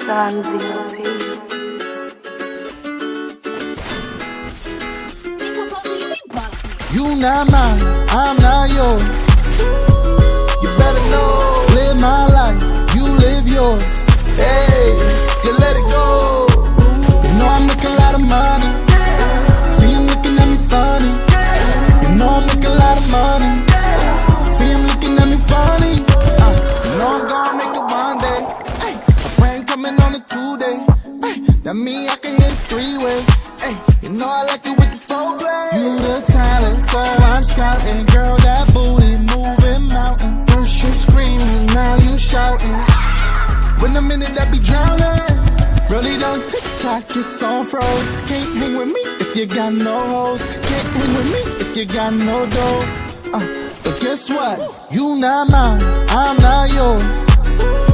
Sanzio P. You not mine, I'm not yours. You better know, live my life, you live yours. Hey, just let it go. You know I make a lot of money. See him looking at me funny. You know I make a lot of money. See him looking at me funny. You know I'm gonna make it one day. Hey, a friend coming on a 2-day. Hey, that mean I can hit a 3-way. Hey, you know I like it with the foreplay. You the talent, so I'm scouting. Girl, that booty moving mountain. First you screaming, now you shouting. When I'm in it, I be drowning. Really don't tick-tock, it's all froze. Can't hang with me if you got no hoes. Can't hang with me if you got no dough. But guess what? You not mine, I'm not yours.